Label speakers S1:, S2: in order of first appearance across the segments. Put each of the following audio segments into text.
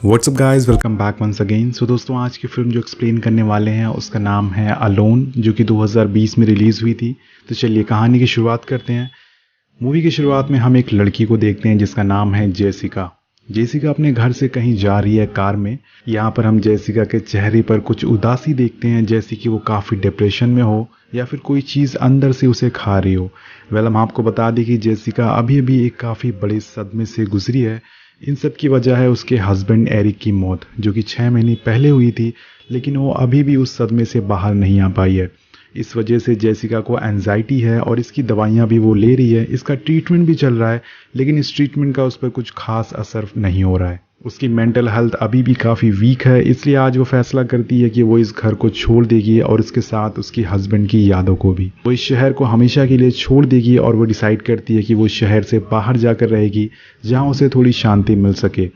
S1: WhatsApp guys, welcome back once again. So दोस्तों, आज की फिल्म जो एक्सप्लेन करने वाले हैं उसका नाम है अलोन, जो कि 2020 में रिलीज़ हुई थी। तो चलिए कहानी की शुरुआत करते हैं। मूवी की शुरुआत में हम एक लड़की को देखते हैं जिसका नाम है जेसिका। जेसिका अपने घर से कहीं जा रही है कार में। यहाँ पर हम जेसिका के चेहरे पर कुछ उदासी देखते हैं, जैसे कि वो काफ़ी डिप्रेशन में हो या फिर कोई चीज़ अंदर से उसे खा रही हो। हम आपको बता दें कि जेसिका अभी अभी एक काफ़ी बड़े सदमे से गुजरी है। इन सब की वजह है उसके हस्बैंड एरिक की मौत, जो कि 6 महीने पहले हुई थी, लेकिन वो अभी भी उस सदमे से बाहर नहीं आ पाई है। इस वजह से जेसिका को एंजाइटी है और इसकी दवाइयाँ भी वो ले रही है, इसका ट्रीटमेंट भी चल रहा है, लेकिन इस ट्रीटमेंट का उस पर कुछ खास असर नहीं हो रहा है। उसकी मेंटल हेल्थ अभी भी काफ़ी वीक है, इसलिए आज वो फैसला करती है कि वो इस घर को छोड़ देगी और इसके साथ उसकी हस्बैंड की यादों को भी। वो इस शहर को हमेशा के लिए छोड़ देगी और वो डिसाइड करती है कि वो शहर से बाहर जाकर रहेगी, जहाँ उसे थोड़ी शांति मिल सके।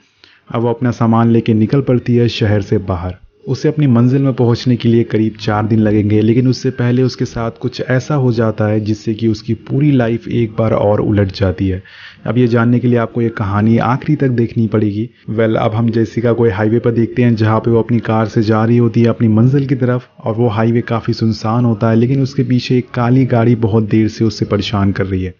S1: अब वो अपना सामान लेके निकल पड़ती है शहर से बाहर। उसे अपनी मंजिल में पहुंचने के लिए करीब 4 दिन लगेंगे, लेकिन उससे पहले उसके साथ कुछ ऐसा हो जाता है जिससे कि उसकी पूरी लाइफ एक बार और उलट जाती है। अब ये जानने के लिए आपको ये कहानी आखिरी तक देखनी पड़ेगी। अब हम जेसिका को हाईवे पर देखते हैं, जहाँ पे वो अपनी कार से जा रही होती है अपनी मंजिल की तरफ, और वो हाईवे काफ़ी सुनसान होता है, लेकिन उसके पीछे एक काली गाड़ी बहुत देर से उससे परेशान कर रही है।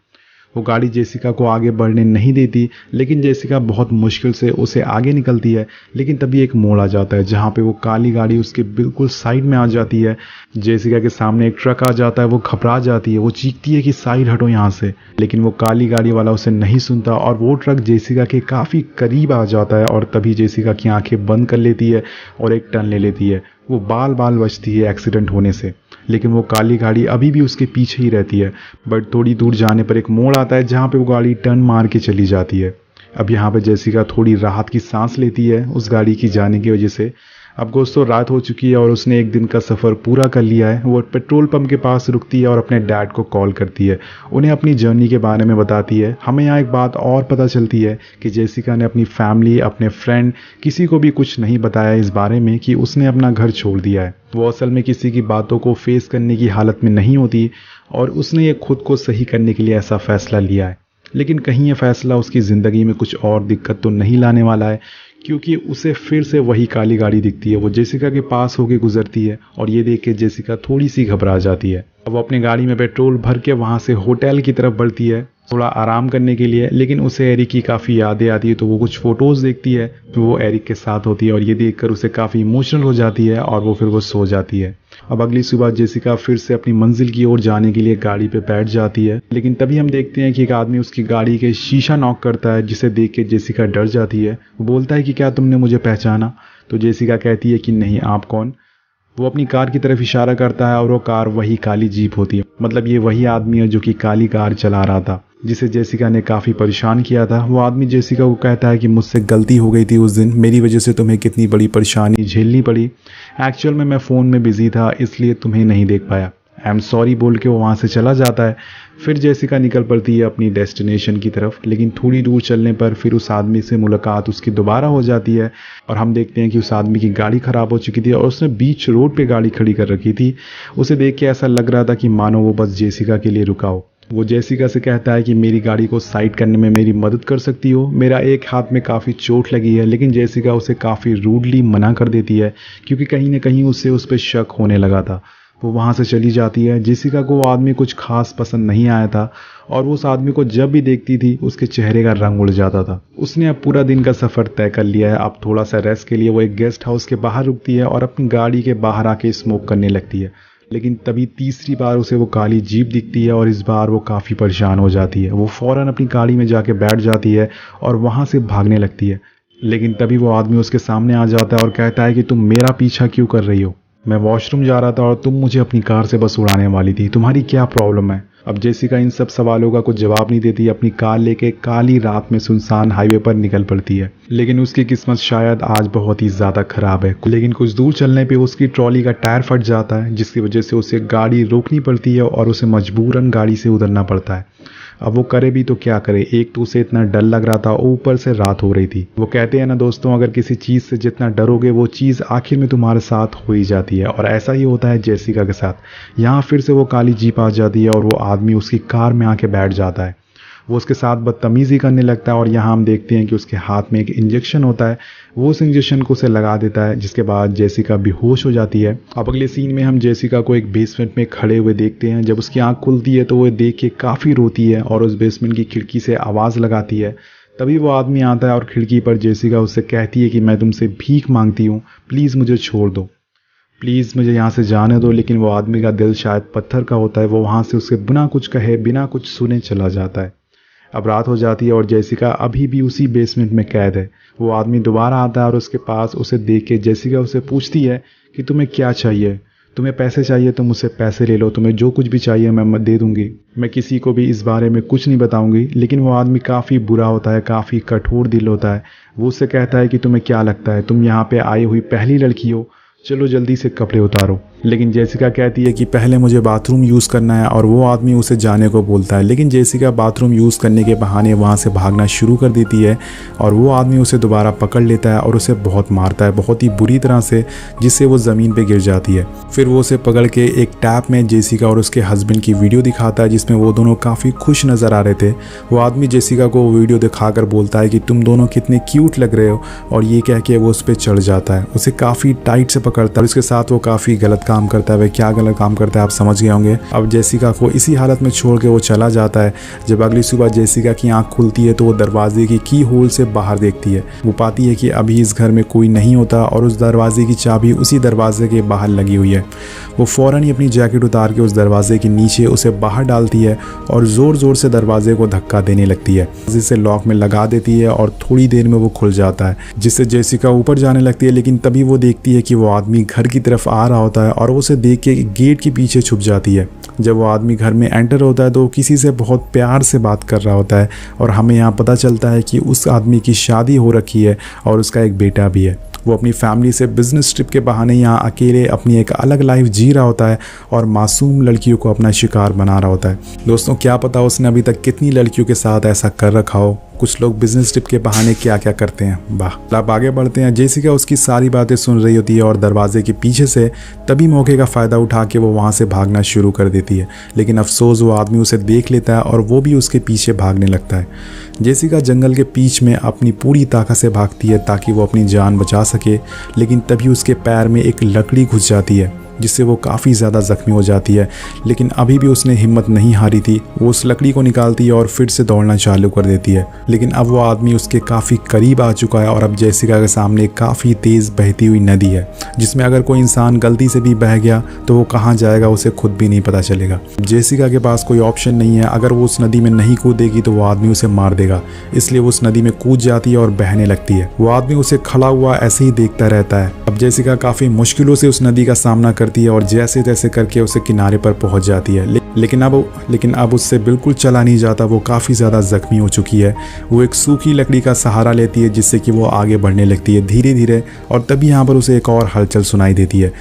S1: वो गाड़ी जेसिका को आगे बढ़ने नहीं देती, लेकिन जेसिका बहुत मुश्किल से उसे आगे निकलती है। लेकिन तभी एक मोड़ आ जाता है जहाँ पे वो काली गाड़ी उसके बिल्कुल साइड में आ जाती है। जेसिका के सामने एक ट्रक आ जाता है, वो घबरा जाती है, वो चीखती है कि साइड हटो यहाँ से, लेकिन वो काली गाड़ी वाला उसे नहीं सुनता और वो ट्रक जेसिका के काफ़ी करीब आ जाता है। और तभी जेसिका की आंखें बंद कर लेती है और एक टर्न ले लेती है। वो बाल बाल बचती है एक्सीडेंट होने से, लेकिन वो काली गाड़ी अभी भी उसके पीछे ही रहती है। बट थोड़ी दूर जाने पर एक मोड़ आता है जहाँ पे वो गाड़ी टर्न मार के चली जाती है। अब यहाँ पे जेसिका थोड़ी राहत की सांस लेती है उस गाड़ी की जाने की वजह से। अब दोस्तों, रात हो चुकी है और उसने एक दिन का सफ़र पूरा कर लिया है। वो पेट्रोल पंप के पास रुकती है और अपने डैड को कॉल करती है, उन्हें अपनी जर्नी के बारे में बताती है। हमें यहाँ एक बात और पता चलती है कि जेसिका ने अपनी फैमिली, अपने फ्रेंड, किसी को भी कुछ नहीं बताया इस बारे में कि उसने अपना घर छोड़ दिया है। वो असल में किसी की बातों को फेस करने की हालत में नहीं होती और उसने ये खुद को सही करने के लिए ऐसा फैसला लिया है। लेकिन कहीं ये फैसला उसकी ज़िंदगी में कुछ और दिक्कत तो नहीं लाने वाला है, क्योंकि उसे फिर से वही काली गाड़ी दिखती है। वो जेसिका के पास होके गुजरती है और ये देख के जेसिका थोड़ी सी घबरा जाती है। अब वो अपनी गाड़ी में पेट्रोल भर के वहाँ से होटल की तरफ बढ़ती है थोड़ा आराम करने के लिए, लेकिन उसे एरिक की काफ़ी यादें आती है। तो वो कुछ फ़ोटोज़ देखती है, फिर वो एरिक के साथ होती है और ये देखकर उसे काफ़ी इमोशनल हो जाती है और वो फिर वो सो जाती है। अब अगली सुबह जेसिका फिर से अपनी मंजिल की ओर जाने के लिए गाड़ी पे बैठ जाती है, लेकिन तभी हम देखते हैं कि एक आदमी उसकी गाड़ी के शीशा नॉक करता है, जिसे देख के जेसिका डर जाती है। वो बोलता है कि क्या तुमने मुझे पहचाना? तो जेसिका कहती है कि नहीं, आप कौन? वो अपनी कार की तरफ इशारा करता है और वो कार वही काली जीप होती है। मतलब ये वही आदमी है जो कि काली कार चला रहा था, जिसे जेसिका ने काफ़ी परेशान किया था। वो आदमी जेसिका को कहता है कि मुझसे गलती हो गई थी उस दिन, मेरी वजह से तुम्हें कितनी बड़ी परेशानी झेलनी पड़ी। एक्चुअल में मैं फ़ोन में बिजी था, इसलिए तुम्हें नहीं देख पाया। आई एम सॉरी बोल के वो वहाँ से चला जाता है। फिर जेसिका निकल पड़ती है अपनी डेस्टिनेशन की तरफ, लेकिन थोड़ी दूर चलने पर फिर उस आदमी से मुलाकात उसकी दोबारा हो जाती है और हम देखते हैं कि उस आदमी की गाड़ी ख़राब हो चुकी थी और उसने बीच रोड पे गाड़ी खड़ी कर रखी थी। उसे देख के ऐसा लग रहा था कि मानो वो बस जेसिका के लिए रुका हो। वो जेसिका से कहता है कि मेरी गाड़ी को साइड करने में मेरी मदद कर सकती हो, मेरा एक हाथ में काफ़ी चोट लगी है। लेकिन जेसिका उसे काफ़ी रूडली मना कर देती है, क्योंकि कहीं ना कहीं उससे उस पर शक होने लगा था। वो वहाँ से चली जाती है। जेसिका को वो आदमी कुछ खास पसंद नहीं आया था और वो उस आदमी को जब भी देखती थी उसके चेहरे का रंग उड़ जाता था। उसने अब पूरा दिन का सफ़र तय कर लिया है। अब थोड़ा सा रेस्ट के लिए वो एक गेस्ट हाउस के बाहर रुकती है और अपनी गाड़ी के बाहर आके स्मोक करने लगती है। लेकिन तभी तीसरी बार उसे वो काली जीप दिखती है और इस बार वो काफ़ी परेशान हो जाती है। वो फ़ौरन अपनी गाड़ी में जाके बैठ जाती है और वहाँ से भागने लगती है। लेकिन तभी वो आदमी उसके सामने आ जाता है और कहता है कि तुम मेरा पीछा क्यों कर रही हो? मैं वॉशरूम जा रहा था और तुम मुझे अपनी कार से बस उड़ाने वाली थी, तुम्हारी क्या प्रॉब्लम है? अब जेसिका इन सब सवालों का कुछ जवाब नहीं देती, अपनी कार लेके काली रात में सुनसान हाईवे पर निकल पड़ती है। लेकिन उसकी किस्मत शायद आज बहुत ही ज़्यादा ख़राब है। लेकिन कुछ दूर चलने पे उसकी ट्रॉली का टायर फट जाता है, जिसकी वजह से उसे गाड़ी रोकनी पड़ती है और उसे मजबूरन गाड़ी से उतरना पड़ता है। अब वो करे भी तो क्या करे, एक तो उसे इतना डर लग रहा था, ऊपर से रात हो रही थी। वो कहते हैं ना दोस्तों, अगर किसी चीज़ से जितना डरोगे वो चीज़ आखिर में तुम्हारे साथ हो ही जाती है। और ऐसा ही होता है जेसिका के साथ। यहाँ फिर से वो काली जीप आ जाती है और वो आदमी उसकी कार में आके बैठ जाता है। वो उसके साथ बदतमीज़ी करने लगता है और यहाँ हम देखते हैं कि उसके हाथ में एक इंजेक्शन होता है। वो उस इंजेक्शन को उसे लगा देता है, जिसके बाद जेसिका बेहोश हो जाती है। अब अगले सीन में हम जेसिका को एक बेसमेंट में खड़े हुए देखते हैं। जब उसकी आंख खुलती है तो वो देख के काफ़ी रोती है और उस बेसमेंट की खिड़की से आवाज़ लगाती है। तभी वो आदमी आता है और खिड़की पर जेसिका उससे कहती है कि मैं तुमसे भीख मांगती हूँ, प्लीज़ मुझे छोड़ दो, प्लीज़ मुझे यहाँ से जाने दो। लेकिन वो आदमी का दिल शायद पत्थर का होता है, वो वहाँ से उसके बिना कुछ कहे बिना कुछ सुने चला जाता है। अब रात हो जाती है और जेसिका अभी भी उसी बेसमेंट में कैद है। वो आदमी दोबारा आता है और उसके पास उसे देख के जेसिका उसे पूछती है कि तुम्हें क्या चाहिए, तुम्हें पैसे चाहिए तो मुझसे पैसे ले लो, तुम्हें जो कुछ भी चाहिए मैं दे दूंगी, मैं किसी को भी इस बारे में कुछ नहीं बताऊंगी। लेकिन वो आदमी काफ़ी बुरा होता है, काफ़ी कठोर दिल होता है। वो उससे कहता है कि तुम्हें क्या लगता है, तुम यहाँ पे आई हुई पहली लड़की हो, चलो जल्दी से कपड़े उतारो। लेकिन जेसिका कहती है कि पहले मुझे बाथरूम यूज़ करना है और वो आदमी उसे जाने को बोलता है। लेकिन जेसिका बाथरूम यूज़ करने के बहाने वहाँ से भागना शुरू कर देती है और वो आदमी उसे दोबारा पकड़ लेता है और उसे बहुत मारता है, बहुत ही बुरी तरह से, जिससे वो ज़मीन पे गिर जाती है। फिर वो उसे पकड़ के एक टैप में जेसिका और उसके हस्बैंड की वीडियो दिखाता है, जिसमें वो दोनों काफ़ी खुश नज़र आ रहे थे। वो आदमी जेसिका को वीडियो दिखाकर बोलता है कि तुम दोनों कितने क्यूट लग रहे हो, और ये कह के वो उस पर चढ़ जाता है, उसे काफ़ी टाइट से पकड़ता है। उसके साथ वो काफ़ी गलत काम करता है। वह क्या गलत काम करता है आप समझ गए होंगे। अब जेसिका को इसी हालत में छोड़ के वो चला जाता है। जब अगली सुबह जेसिका की आंख खुलती है तो वो दरवाजे की की होल से बाहर देखती है। वो पाती है कि अभी इस घर में कोई नहीं होता और उस दरवाजे की चाबी उसी दरवाजे के बाहर लगी हुई है। वो फ़ौरन ही अपनी जैकेट उतार के उस दरवाजे के नीचे उसे बाहर डालती है और ज़ोर ज़ोर से दरवाजे को धक्का देने लगती है, जिससे लॉक में लगा देती है और थोड़ी देर में वो खुल जाता है, जिससे जेसिका ऊपर जाने लगती है। लेकिन तभी वो देखती है कि वो आदमी घर की तरफ आ रहा होता है और वो उसे देख के गेट के पीछे छुप जाती है। जब वो आदमी घर में एंटर होता है तो किसी से बहुत प्यार से बात कर रहा होता है और हमें यहाँ पता चलता है कि उस आदमी की शादी हो रखी है और उसका एक बेटा भी है। वो अपनी फैमिली से बिजनेस ट्रिप के बहाने यहाँ अकेले अपनी एक अलग लाइफ जी रहा होता है और मासूम लड़कियों को अपना शिकार बना रहा होता है। दोस्तों क्या पता उसने अभी तक कितनी लड़कियों के साथ ऐसा कर रखा हो। कुछ लोग बिजनेस ट्रिप के बहाने क्या क्या करते हैं, वाह। अब आगे बढ़ते हैं। जेसिका उसकी सारी बातें सुन रही होती है और दरवाजे के पीछे से तभी मौके का फ़ायदा उठा के वो वहाँ से भागना शुरू कर देती है। लेकिन अफसोस वो आदमी उसे देख लेता है और वो भी उसके पीछे भागने लगता है। जेसिका जंगल के बीच में अपनी पूरी ताकत से भागती है ताकि वो अपनी जान बचा सके। लेकिन तभी उसके पैर में एक लकड़ी घुस जाती है, जिससे वो काफ़ी ज़्यादा ज़ख्मी हो जाती है। लेकिन अभी भी उसने हिम्मत नहीं हारी थी। वो उस लकड़ी को निकालती है और फिर से दौड़ना चालू कर देती है। लेकिन अब वो आदमी उसके काफ़ी करीब आ चुका है और अब जेसिका के सामने काफ़ी तेज़ बहती हुई नदी है, जिसमें अगर कोई इंसान गलती से भी बह गया तो वो कहाँ जाएगा उसे खुद भी नहीं पता चलेगा। जेसिका के पास कोई ऑप्शन नहीं है। अगर वो उस नदी में नहीं कूदेगी तो वो आदमी उसे मार देगा, इसलिए वो उस नदी में कूद जाती है और बहने लगती है। वो आदमी उसे खड़ा हुआ ऐसे ही देखता रहता है। अब जेसिका काफ़ी मुश्किलों से उस नदी का सामना करती है और जैसे तैसे करके उसे किनारे पर पहुंच जाती है। लेकिन अब उससे बिल्कुल चला नहीं जाता। वो काफ़ी ज़्यादा ज़ख्मी हो चुकी है। वो एक सूखी लकड़ी का सहारा लेती है, जिससे कि वो आगे बढ़ने लगती है धीरे धीरे। और तभी यहाँ पर उसे एक और हलचल सुनाई देती है।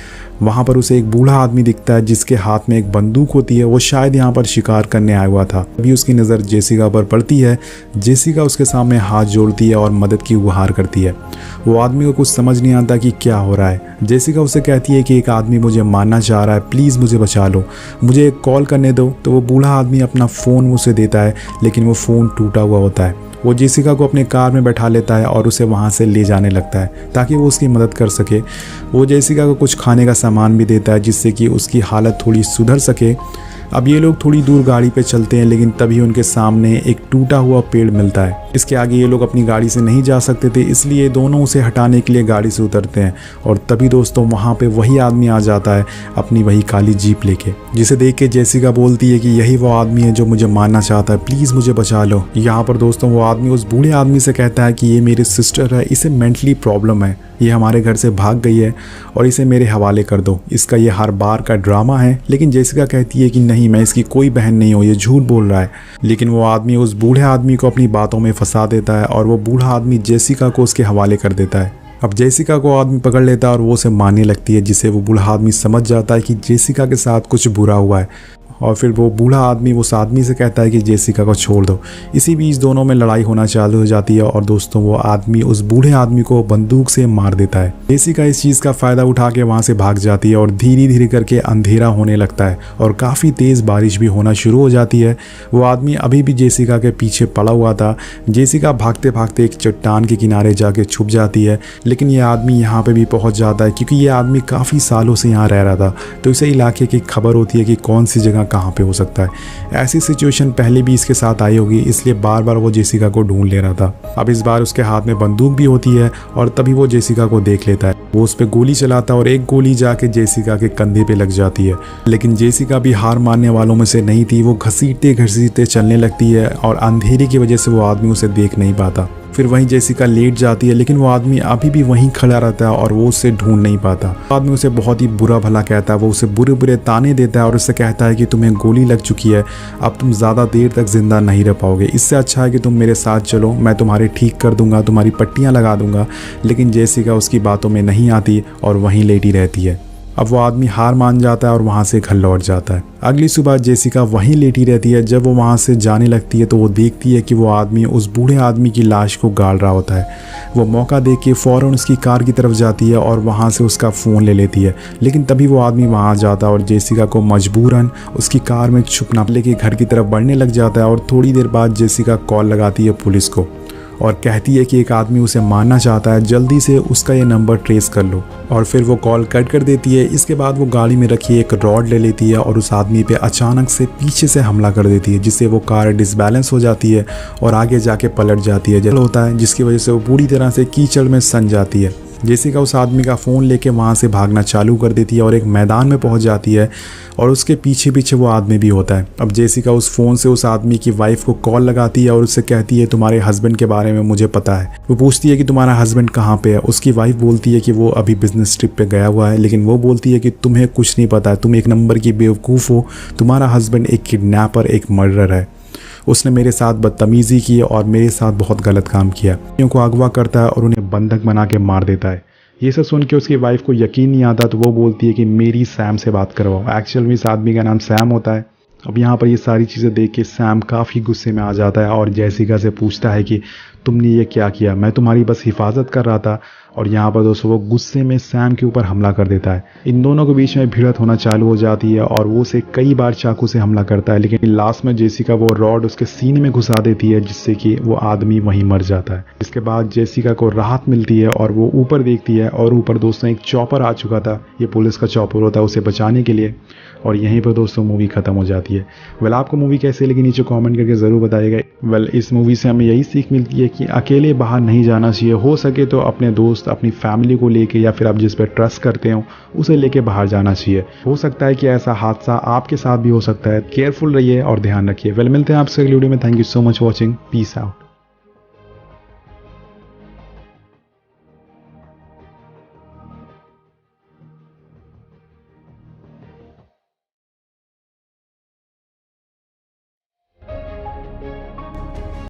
S1: वहाँ पर उसे एक बूढ़ा आदमी दिखता है जिसके हाथ में एक बंदूक होती है। वो शायद यहाँ पर शिकार करने आया हुआ था। अभी उसकी नज़र जेसिका पर पड़ती है। जेसिका उसके सामने हाथ जोड़ती है और मदद की गुहार करती है। वो आदमी को कुछ समझ नहीं आता कि क्या हो रहा है। जेसिका उसे कहती है कि एक आदमी मुझे मारना चाह रहा है, प्लीज़ मुझे बचा लो, मुझे एक कॉल करने दो। तो वो बूढ़ा आदमी अपना फ़ोन उसे देता है, लेकिन वो फ़ोन टूटा हुआ होता है। वो जेसिका को अपने कार में बैठा लेता है और उसे वहाँ से ले जाने लगता है ताकि वो उसकी मदद कर सके। वो जेसिका को कुछ खाने का सामान भी देता है, जिससे कि उसकी हालत थोड़ी सुधर सके। अब ये लोग थोड़ी दूर गाड़ी पे चलते हैं, लेकिन तभी उनके सामने एक टूटा हुआ पेड़ मिलता है। इसके आगे ये लोग अपनी गाड़ी से नहीं जा सकते थे, इसलिए दोनों उसे हटाने के लिए गाड़ी से उतरते हैं। और तभी दोस्तों वहाँ पे वही आदमी आ जाता है अपनी वही काली जीप लेके, जिसे देख के जेसिका बोलती है कि यही वो आदमी है जो मुझे मारना चाहता है, प्लीज़ मुझे बचा लो। यहाँ पर दोस्तों वो आदमी उस बूढ़े आदमी से कहता है कि ये मेरी सिस्टर है, इसे मेंटली प्रॉब्लम है, ये हमारे घर से भाग गई है और इसे मेरे हवाले कर दो, इसका ये हर बार का ड्रामा है। लेकिन जेसिका कहती है कि नहीं, मैं इसकी कोई बहन नहीं हूँ, ये झूठ बोल रहा है। लेकिन वो आदमी उस बूढ़े आदमी को अपनी बातों में फंसा देता है और वो बूढ़ा आदमी जेसिका को उसके हवाले कर देता है। अब जेसिका को आदमी पकड़ लेता है और वो उसे मारने लगती है, जिसे वो बूढ़ा आदमी समझ जाता है कि जेसिका के साथ कुछ बुरा हुआ है। और फिर वो बूढ़ा आदमी उस आदमी से कहता है कि जेसिका को छोड़ दो। इसी बीच दोनों में लड़ाई होना चालू हो जाती है और दोस्तों वो आदमी उस बूढ़े आदमी को बंदूक से मार देता है। जेसिका इस चीज़ का फ़ायदा उठा के वहाँ से भाग जाती है और धीरे धीरे करके अंधेरा होने लगता है और काफ़ी तेज़ बारिश भी होना शुरू हो जाती है। वो आदमी अभी भी जेसिका के पीछे पड़ा हुआ था। जेसिका भागते भागते एक चट्टान के किनारे जाके छुप जाती है, लेकिन ये आदमी यहाँ पे भी पहुँच जाता है क्योंकि ये आदमी काफ़ी सालों से यहाँ रह रहा था, तो इसे इलाके की खबर होती है कि कौन सी जगह कहाँ पे हो सकता है। ऐसी सिचुएशन पहले भी इसके साथ आई होगी, इसलिए बार बार वो जेसिका को ढूंढ ले रहा था। अब इस बार उसके हाथ में बंदूक भी होती है और तभी वो जेसिका को देख लेता है। वो उस पर गोली चलाता है और एक गोली जाके जेसिका के कंधे पे लग जाती है, लेकिन जेसिका भी हार मानने वालों में से नहीं थी। वो घसीटते घसीटते चलने लगती है और अंधेरे की वजह से वो आदमी उसे देख नहीं पाता। फिर वहीं जेसिका लेट जाती है, लेकिन वो आदमी अभी भी वहीं खड़ा रहता है और वो उसे ढूंढ नहीं पाता। आदमी उसे बहुत ही बुरा भला कहता है, वो उसे बुरे बुरे ताने देता है और उससे कहता है कि तुम्हें गोली लग चुकी है, अब तुम ज़्यादा देर तक जिंदा नहीं रह पाओगे, इससे अच्छा है कि तुम मेरे साथ चलो, मैं तुम्हारे ठीक कर दूंगा, तुम्हारी पट्टियाँ लगा दूंगा। लेकिन जेसिका उसकी बातों में नहीं आती और वहीं लेटी रहती है। अब वो आदमी हार मान जाता है और वहाँ से घर लौट जाता है। अगली सुबह जेसिका वहीं लेटी रहती है। जब वो वहाँ से जाने लगती है तो वो देखती है कि वो आदमी उस बूढ़े आदमी की लाश को गाड़ रहा होता है। वो मौका देख के फ़ौरन उसकी कार की तरफ जाती है और वहाँ से उसका फ़ोन ले लेती है, लेकिन तभी वो आदमी वहाँ जाता है और जेसिका को मजबूरन उसकी कार में छुपना लेके घर की तरफ बढ़ने लग जाता है। और थोड़ी देर बाद जेसिका कॉल लगाती है पुलिस को और कहती है कि एक आदमी उसे मारना चाहता है, जल्दी से उसका ये नंबर ट्रेस कर लो। और फिर वो कॉल कट कर देती है। इसके बाद वो गाड़ी में रखी एक रॉड ले लेती है और उस आदमी पे अचानक से पीछे से हमला कर देती है, जिससे वो कार डिसबैलेंस हो जाती है और आगे जाके पलट जाती है। जल होता है जिसकी वजह से वो पूरी तरह से कीचड़ में सन जाती है। जेसिका उस आदमी का फ़ोन लेके वहाँ से भागना चालू कर देती है और एक मैदान में पहुँच जाती है और उसके पीछे पीछे वो आदमी भी होता है। अब जेसिका उस फ़ोन से उस आदमी की वाइफ को कॉल लगाती है और उससे कहती है तुम्हारे हस्बैंड के बारे में मुझे पता है। वो पूछती है कि तुम्हारा हस्बैंड कहाँ पे है। उसकी वाइफ बोलती है कि वो अभी बिजनेस ट्रिप पे गया हुआ है, लेकिन वो बोलती है कि तुम्हें कुछ नहीं पता है, तुम एक नंबर की बेवकूफ़ हो, तुम्हारा हस्बैंड एक किडनैपर, एक मर्डरर है, उसने मेरे साथ बदतमीज़ी की और मेरे साथ बहुत गलत काम किया। उनको अगवा करता है और उन्हें बंधक बना के मार देता है। ये सब सुन के उसकी वाइफ को यकीन नहीं आता, तो वो बोलती है कि मेरी सैम से बात करवाओ। एक्चुअल में इस आदमी का नाम सैम होता है। अब यहाँ पर ये सारी चीज़ें देख के सैम काफ़ी गुस्से में आ जाता है और जेसिका से पूछता है कि तुमने ये क्या किया, मैं तुम्हारी बस हिफाजत कर रहा था। और यहाँ पर दोस्तों वो गुस्से में सैम के ऊपर हमला कर देता है। इन दोनों के बीच में भिड़ंत होना चालू हो जाती है और वो उसे कई बार चाकू से हमला करता है, लेकिन लास्ट में जेसिका वो रॉड उसके सीने में घुसा देती है, जिससे कि वो आदमी वहीं मर जाता है। इसके बाद जेसिका को राहत मिलती है और वो ऊपर देखती है और ऊपर दोस्तों एक चॉपर आ चुका था। ये पुलिस का चॉपर होता है उसे बचाने के लिए। और यहीं पर दोस्तों मूवी खत्म हो जाती है। वेल आपको मूवी कैसे लगी नीचे कमेंट करके ज़रूर बताइएगा। वेल इस मूवी से हमें यही सीख मिलती है कि अकेले बाहर नहीं जाना चाहिए, हो सके तो अपने दोस्त अपनी फैमिली को लेके या फिर आप जिस पर ट्रस्ट करते हो उसे लेके बाहर जाना चाहिए। हो सकता है कि ऐसा हादसा आपके साथ भी हो सकता है। केयरफुल रहिए और ध्यान रखिए। वेल मिलते हैं आपसे अगली वीडियो में। Thank you so much watching. Peace out.